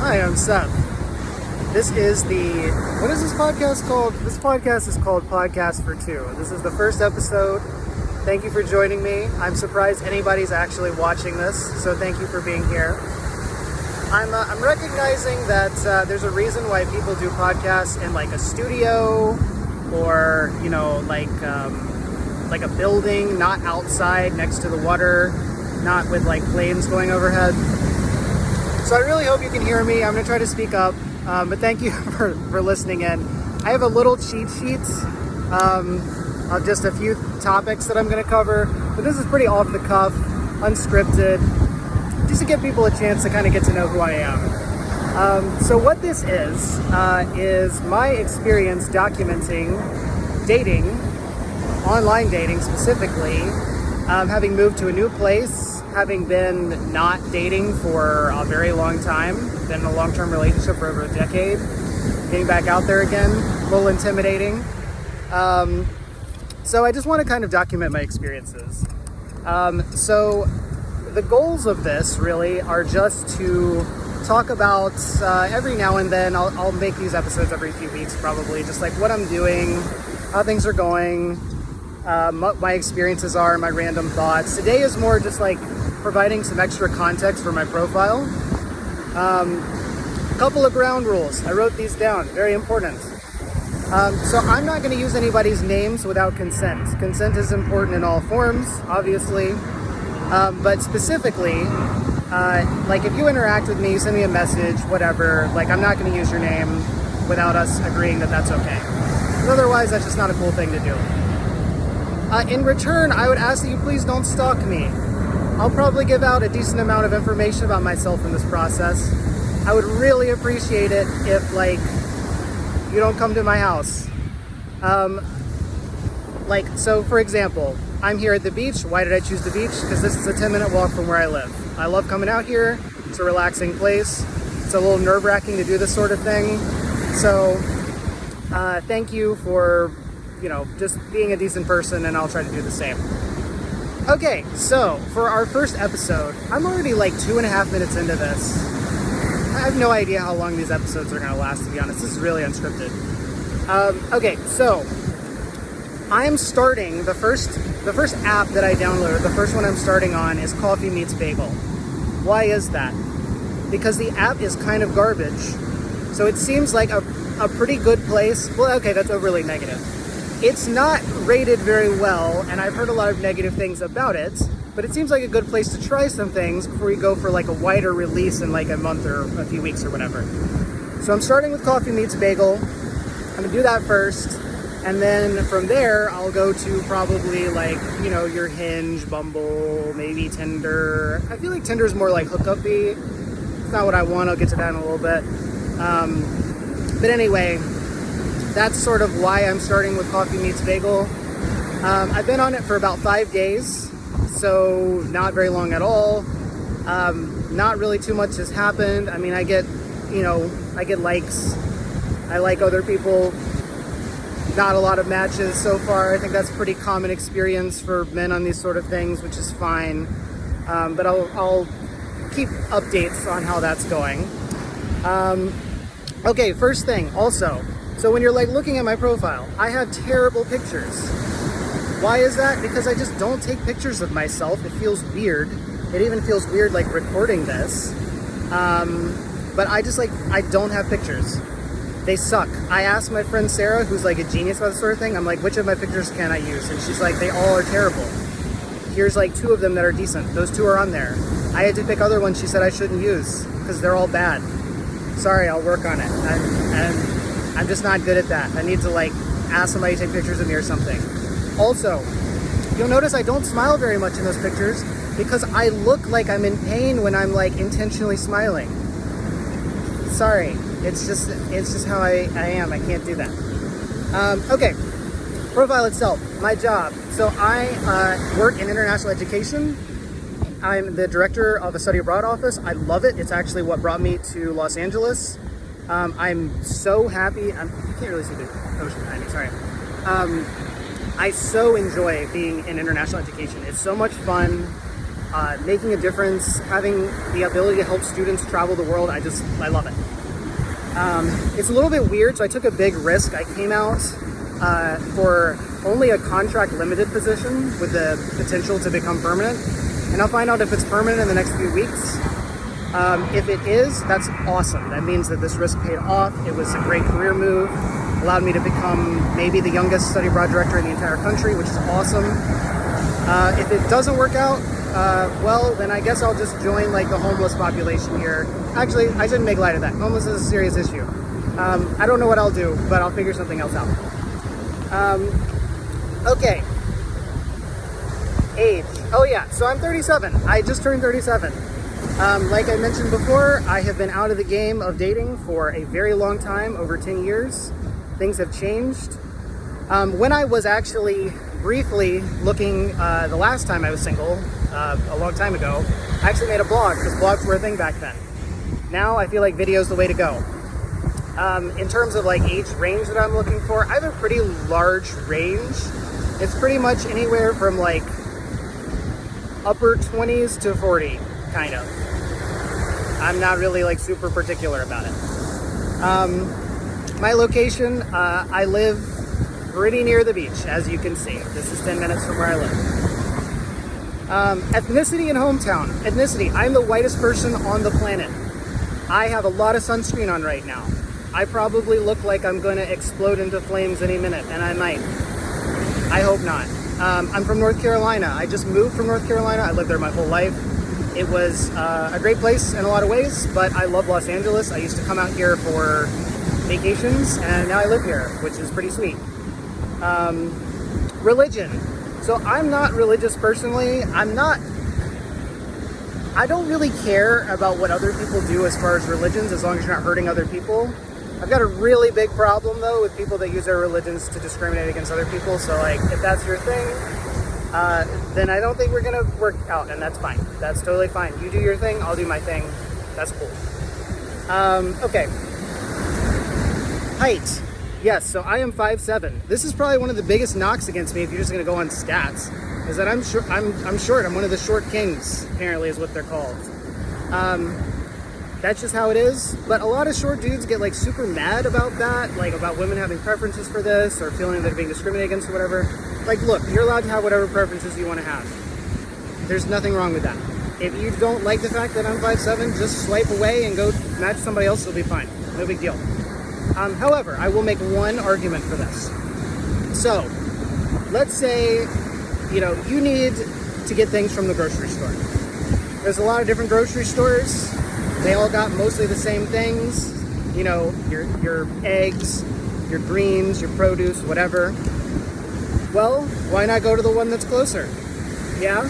Hi, I'm Seth. This is what is this podcast called? This podcast is called Podcast for Two. This is the first episode. Thank you for joining me. I'm surprised anybody's actually watching this, so thank you for being here. I'm recognizing that there's a reason why people do podcasts in like a studio or, like a building, not outside next to the water, not with like planes going overhead. So I really hope you can hear me. I'm going to try to speak up, but thank you for listening in. I have a little cheat sheet of just a few topics that I'm going to cover, but this is pretty off the cuff, unscripted, just to give people a chance to kind of get to know who I am. So what this is my experience documenting dating, online dating specifically, having moved to a new place, having been not dating for a very long time, been in a long-term relationship for over a decade, getting back out there again, a little intimidating. So I just want to kind of document my experiences. So the goals of this really are just to talk about, every now and then, I'll make these episodes every few weeks probably, just like what I'm doing, how things are going, what my experiences are, my random thoughts. Today is more just like providing some extra context for my profile. A couple of ground rules. I wrote these down, very important. So I'm not going to use anybody's names without consent. Consent is important in all forms, obviously. But specifically, like if you interact with me, send me a message, whatever, like I'm not going to use your name without us agreeing that that's okay. But otherwise, that's just not a cool thing to do. In return, I would ask that you please don't stalk me. I'll probably give out a decent amount of information about myself in this process. I would really appreciate it if, like, you don't come to my house. So for example, I'm here at the beach. Why did I choose the beach? Because this is a 10-minute walk from where I live. I love coming out here. It's a relaxing place. It's a little nerve-wracking to do this sort of thing. So thank you for, just being a decent person, and I'll try to do the same. Okay, so for our first episode, I'm already like 2.5 minutes into this. I have no idea how long these episodes are going to last, to be honest. This is really unscripted. Okay, so I'm starting the first app that I downloaded. The first one I'm starting on is Coffee Meets Bagel. Why is that? Because the app is kind of garbage. So it seems like a pretty good place. Well, okay, that's overly negative. It's not rated very well, and I've heard a lot of negative things about it, but it seems like a good place to try some things before you go for like a wider release in like a month or a few weeks or whatever. So I'm starting with Coffee Meets Bagel. I'm gonna do that first, and then from there I'll go to probably like, your Hinge, Bumble, maybe Tinder. I feel like Tinder's more like hookup-y. It's not what I want. I'll get to that in a little bit. But anyway, that's sort of why I'm starting with Coffee Meets Bagel. I've been on it for about 5 days, so not very long at all. Not really too much has happened. I mean, I get likes. I like other people. Not a lot of matches so far. I think that's a pretty common experience for men on these sort of things, which is fine. But I'll keep updates on how that's going. Okay, first thing, also, so when you're like looking at my profile, I have terrible pictures. Why is that? Because I just don't take pictures of myself. It feels weird. It even feels weird like recording this. But I don't have pictures. They suck. I asked my friend Sarah, who's like a genius about this sort of thing, I'm like, which of my pictures can I use? And she's like, they all are terrible. Here's like 2 of them that are decent. Those 2 are on there. I had to pick other ones she said I shouldn't use because they're all bad. Sorry, I'll work on it. I'm just not good at that. I need to like ask somebody to take pictures of me or something. Also, you'll notice I don't smile very much in those pictures because I look like I'm in pain when I'm like intentionally smiling. Sorry, it's just how I am. I can't do that. Okay, profile itself, my job. So I work in international education. I'm the director of a study abroad office. I love it. It's actually what brought me to Los Angeles. I'm so happy. I can't really see the ocean behind me, sorry. I so enjoy being in international education. It's so much fun. making a difference, having the ability to help students travel the world. I love it. It's a little bit weird, so I took a big risk. I came out for only a contract limited position with the potential to become permanent, and I'll find out if it's permanent in the next few weeks. If it is, that's awesome. That means that this risk paid off. It was a great career move, allowed me to become maybe the youngest study abroad director in the entire country, which is awesome. If it doesn't work out, well, then I guess I'll just join like the homeless population here. Actually, I shouldn't make light of that. Homelessness is a serious issue. I don't know what I'll do, but I'll figure something else out. Okay. Age. Oh yeah, so I'm 37. I just turned 37. Like I mentioned before, I have been out of the game of dating for a very long time, over 10 years. Things have changed. When I was actually briefly looking, the last time I was single, a long time ago, I actually made a blog, because blogs were a thing back then. Now I feel like video is the way to go. In terms of like age range that I'm looking for, I have a pretty large range. It's pretty much anywhere from like upper 20s to 40, kind of. I'm not really like super particular about it. My location, I live pretty near the beach, as you can see. This is 10 minutes from where I live. Ethnicity and hometown. Ethnicity, I'm the whitest person on the planet. I have a lot of sunscreen on right now. I probably look like I'm going to explode into flames any minute, and I might. I hope not. I'm from North Carolina. I just moved from North Carolina. I lived there my whole life. It was a great place in a lot of ways, but I love Los Angeles. I used to come out here for vacations, and now I live here, which is pretty sweet. Religion. So I'm not religious personally. I don't really care about what other people do as far as religions, as long as you're not hurting other people. I've got a really big problem though with people that use their religions to discriminate against other people. So like, if that's your thing, then I don't think we're gonna work out, and that's fine. That's totally fine. You do your thing, I'll do my thing. That's cool. Okay. Height. Yes, so I am 5'7". This is probably one of the biggest knocks against me if you're just gonna go on stats, is that I'm short. I'm one of the short kings, apparently is what they're called. That's just how it is. But a lot of short dudes get like super mad about that, like about women having preferences for this or feeling that they're being discriminated against or whatever. Like, look, you're allowed to have whatever preferences you want to have. There's nothing wrong with that. If you don't like the fact that I'm 5'7", just swipe away and go match somebody else, it'll be fine. No big deal. However, I will make one argument for this. So, let's say, you need to get things from the grocery store. There's a lot of different grocery stores. They all got mostly the same things. Your eggs, your greens, your produce, whatever. Well, why not go to the one that's closer? Yeah?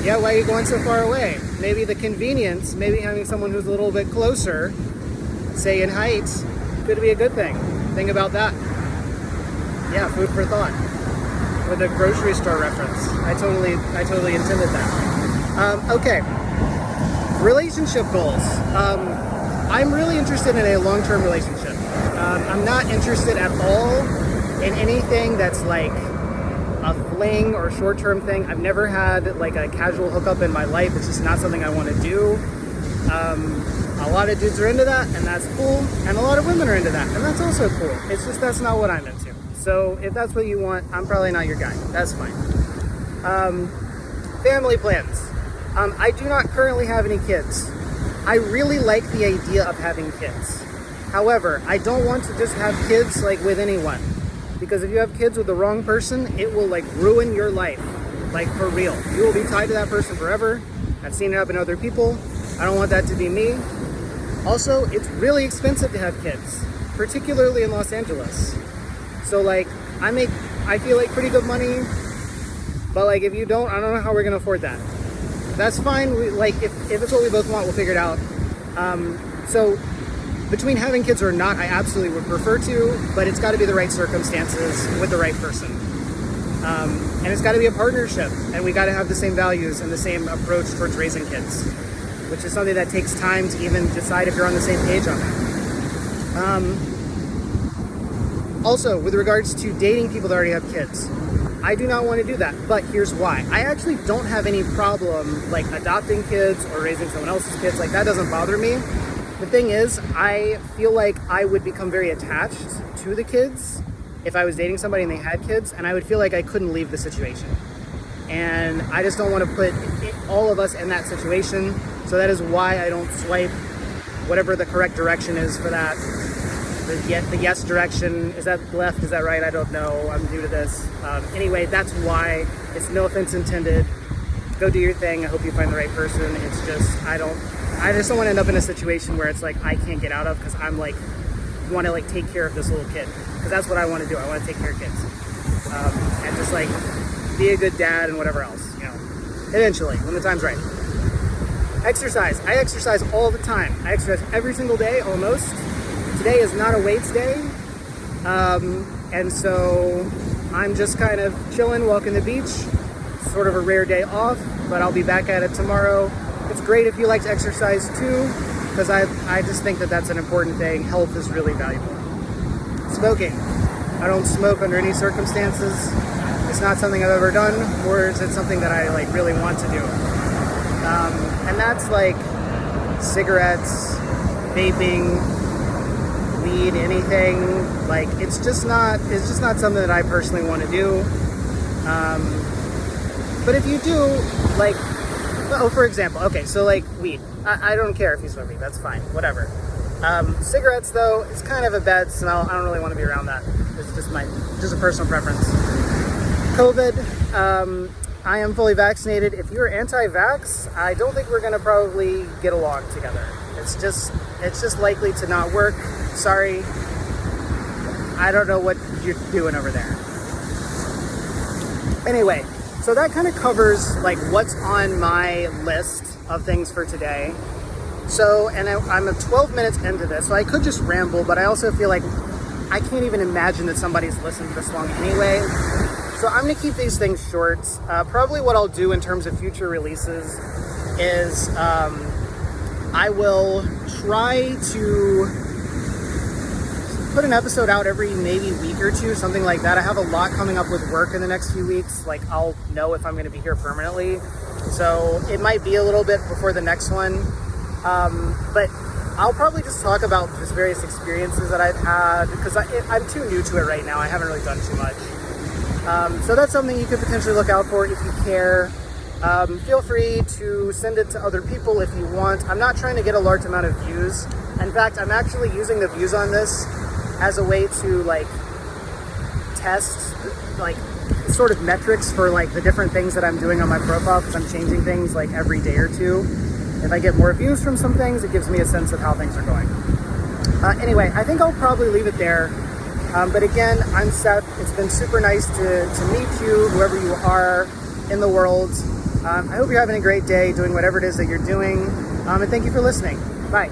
Yeah, why are you going so far away? Maybe the convenience, maybe having someone who's a little bit closer, say in height, could be a good thing. Think about that. Yeah, food for thought. With a grocery store reference. I totally intended that. Okay. Relationship goals. I'm really interested in a long-term relationship. I'm not interested at all in anything that's like a fling or short-term thing. I've never had like a casual hookup in my life. It's just not something I want to do. A lot of dudes are into that, and that's cool. And a lot of women are into that, and that's also cool. It's just that's not what I'm into. So if that's what you want, I'm probably not your guy. That's fine. Family plans. I do not currently have any kids. I really like the idea of having kids. However, I don't want to just have kids like with anyone. Because if you have kids with the wrong person, it will like ruin your life. Like for real. You will be tied to that person forever. I've seen it happen to other people. I don't want that to be me. Also, it's really expensive to have kids, particularly in Los Angeles. So like, I feel like pretty good money, but like if you don't, I don't know how we're gonna afford that. That's fine. If it's what we both want, we'll figure it out. So between having kids or not, I absolutely would prefer to, but it's got to be the right circumstances with the right person. And it's got to be a partnership, and we got to have the same values and the same approach towards raising kids, which is something that takes time to even decide if you're on the same page on that. Also, with regards to dating people that already have kids, I do not want to do that, but here's why. I actually don't have any problem like adopting kids or raising someone else's kids. Like that doesn't bother me. The thing is, I feel like I would become very attached to the kids if I was dating somebody and they had kids, and I would feel like I couldn't leave the situation. And I just don't want to put all of us in that situation. So that is why I don't swipe whatever the correct direction is for that. The yes direction, is that left, is that right? I don't know, I'm new to this. Anyway, that's why. It's no offense intended. Go do your thing, I hope you find the right person. It's just, I just don't want to end up in a situation where it's like I can't get out of because I'm like, want to like take care of this little kid. Because that's what I want to do, I want to take care of kids. And just like be a good dad and whatever else, you know, eventually, when the time's right. Exercise, I exercise all the time. I exercise every single day, almost. Today is not a weights day, and so I'm just kind of chilling, walking the beach. Sort of a rare day off, but I'll be back at it tomorrow. It's great if you like to exercise too, because I just think that that's an important thing. Health is really valuable. Smoking. I don't smoke under any circumstances. It's not something I've ever done, or is it something that I like really want to do? And that's like cigarettes, vaping, weed, anything. Like it's just not something that I personally want to do. But if you do, like, oh, for example, okay, so like weed, I don't care if you smoke weed, that's fine, whatever. Cigarettes though, it's kind of a bad smell. I don't really want to be around that. It's just a personal preference. COVID, I am fully vaccinated. If you're anti-vax, I don't think we're gonna probably get along together. It's just likely to not work. Sorry. I don't know what you're doing over there. Anyway, so that kind of covers like what's on my list of things for today. So, and I'm 12 minutes into this, so I could just ramble, but I also feel like I can't even imagine that somebody's listened this long anyway. So I'm gonna keep these things short. Probably what I'll do in terms of future releases is I will try to put an episode out every maybe week or two, something like that. I have a lot coming up with work in the next few weeks. Like I'll know if I'm going to be here permanently. So it might be a little bit before the next one. But I'll probably just talk about just various experiences that I've had because I'm too new to it right now. I haven't really done too much. So that's something you could potentially look out for if you care. Feel free to send it to other people if you want. I'm not trying to get a large amount of views. In fact, I'm actually using the views on this as a way to like test like sort of metrics for like the different things that I'm doing on my profile because I'm changing things like every day or two. If I get more views from some things, it gives me a sense of how things are going. Anyway, I think I'll probably leave it there. But again, I'm Seth. It's been super nice to meet you, whoever you are in the world. I hope you're having a great day doing whatever it is that you're doing. And thank you for listening. Bye.